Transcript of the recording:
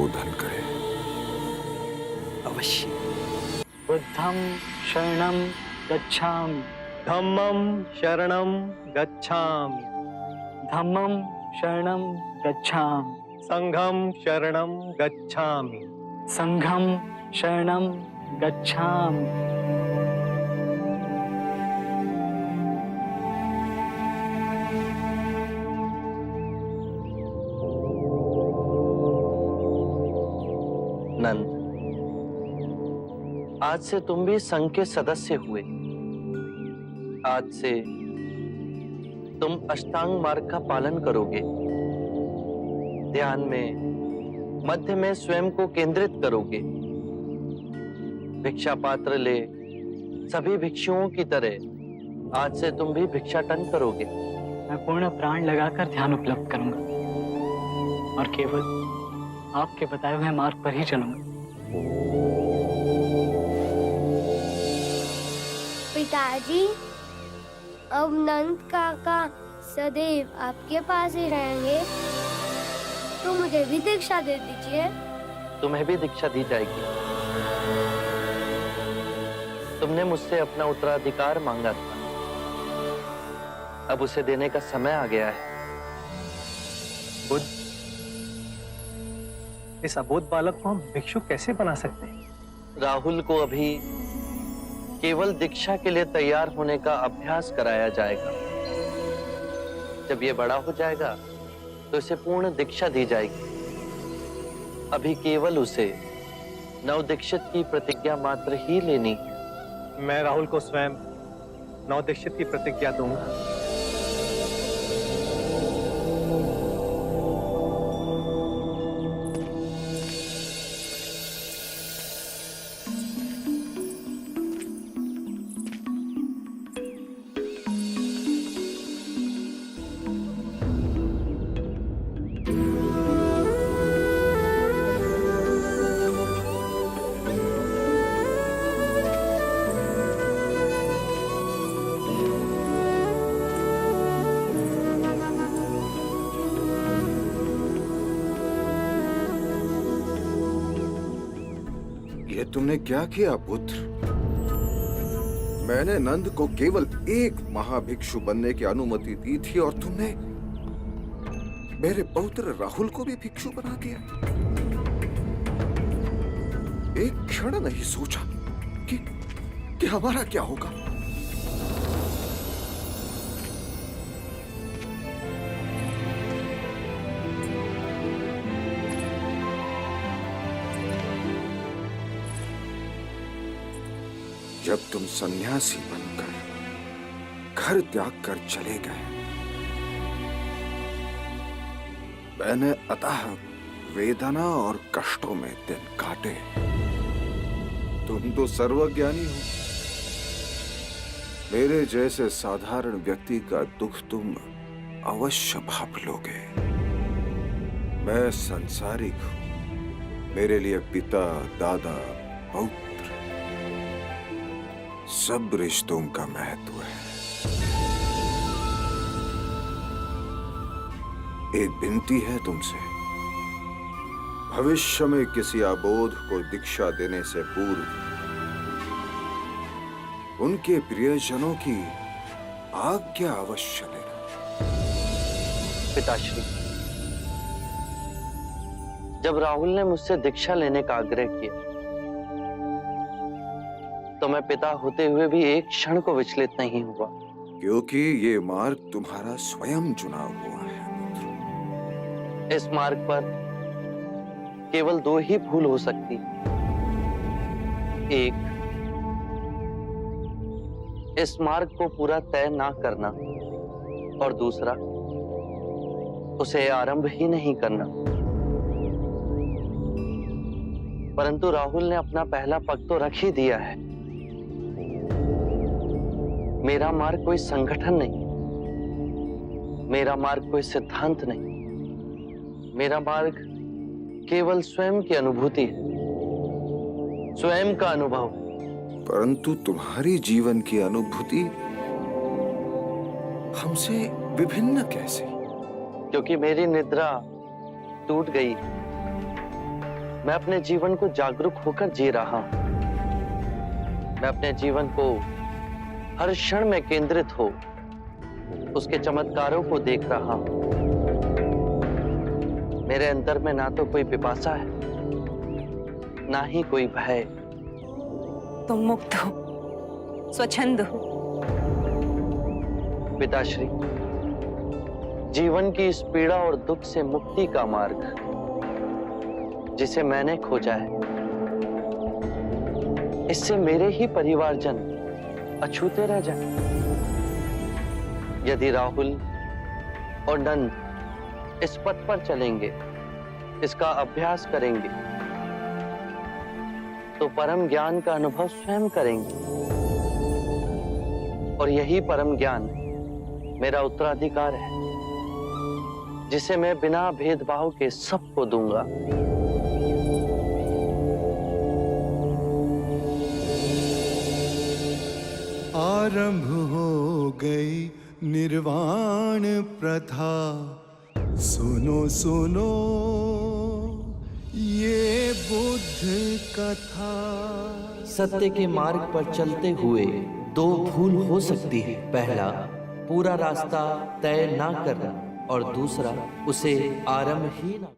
संबोधन करें। अवश्य। बुद्धं शरणं गच्छामि। धम्मं शरणं गच्छामि। धम्मं शरणं गच्छामि। संघं शरणं गच्छामि। संघं शरणं गच्छामि। नंद, आज से तुम भी संघ के सदस्य हुए। आज से तुम अष्टांग मार्ग का पालन करोगे। ध्यान में मध्य में स्वयं को केंद्रित करोगे। भिक्षा पात्र ले सभी भिक्षुओं की तरह आज से तुम भी भिक्षाटन करोगे। मैं पूर्ण प्राण लगाकर ध्यान उपलब्ध करूंगा और केवल आपके बताए हुए मार्ग पर ही चलूंगा। पिताजी, अब नंद काका सदैव आपके पास ही रहेंगे, तो मुझे भी दीक्षा दे दीजिए। तुम्हें भी दीक्षा दी जाएगी। तुमने मुझसे अपना उत्तराधिकार मांगा था, अब उसे देने का समय आ गया है। बुद्ध, इस अबोध बालक को हम भिक्षु कैसे बना सकते हैं? राहुल को अभी केवल दीक्षा के लिए तैयार होने का अभ्यास कराया जाएगा। जब ये बड़ा हो जाएगा तो इसे पूर्ण दीक्षा दी जाएगी। अभी केवल उसे नवदीक्षित की प्रतिज्ञा मात्र ही लेनी है। मैं राहुल को स्वयं नवदीक्षित की प्रतिज्ञा दूंगा। ये तुमने क्या किया पुत्र? मैंने नंद को केवल एक महाभिक्षु बनने की अनुमति दी थी और तुमने मेरे पौत्र राहुल को भी भिक्षु बना दिया। एक क्षण नहीं सोचा कि हमारा क्या होगा। जब तुम सन्यासी बनकर घर त्याग कर चले गए, मैंने अतः वेदना और कष्टों में दिन काटे। तुम तो सर्वज्ञानी हो। मेरे जैसे साधारण व्यक्ति का दुख तुम अवश्य भाप लोगे। मैं सांसारिक हूं। मेरे लिए पिता, दादा, पौत्र सब रिश्तों का महत्व है। एक विनती है तुमसे, भविष्य में किसी अबोध को दीक्षा देने से पूर्व उनके प्रियजनों की आज्ञा अवश्य लेना। पिताश्री, जब राहुल ने मुझसे दीक्षा लेने का आग्रह किया तो मैं पिता होते हुए भी एक क्षण को विचलित नहीं हुआ। क्योंकि ये मार्ग तुम्हारा स्वयं चुना हुआ है पुत्र। इस मार्ग पर केवल दो ही भूल हो सकती। एक, इस मार्ग को पूरा तय ना करना, और दूसरा, उसे आरंभ ही नहीं करना। परंतु राहुल ने अपना पहला पग तो रख ही दिया है। मेरा मार्ग कोई संगठन नहीं, मेरा मार्ग कोई सिद्धांत नहीं। मेरा मार्ग केवल स्वयं की अनुभूति है, स्वयं का अनुभव। परंतु तुम्हारी जीवन की अनुभूति हमसे विभिन्न कैसे? क्योंकि मेरी निद्रा टूट गई। मैं अपने जीवन को जागरूक होकर जी रहा हूं। मैं अपने जीवन को हर क्षण में केंद्रित हो उसके चमत्कारों को देख रहा हूं। मेरे अंदर में ना तो कोई पिपासा है, ना ही कोई भय। तुम मुक्त हो, स्वच्छंद हो। पिताश्री, जीवन की इस पीड़ा और दुख से मुक्ति का मार्ग जिसे मैंने खोजा है, इससे मेरे ही परिवारजन अछूते रह जाएं। यदि राहुल और नंद इस पथ पर चलेंगे, इसका अभ्यास करेंगे, तो परम ज्ञान का अनुभव स्वयं करेंगे। और यही परम ज्ञान मेरा उत्तराधिकार है, जिसे मैं बिना भेदभाव के सबको दूंगा। आरंभ हो गई निर्वाण प्रथा, सुनो सुनो ये बुद्ध कथा। सत्य के मार्ग पर चलते हुए दो भूल हो सकती है। पहला, पूरा रास्ता तय ना करना, और दूसरा, उसे आरंभ ही ना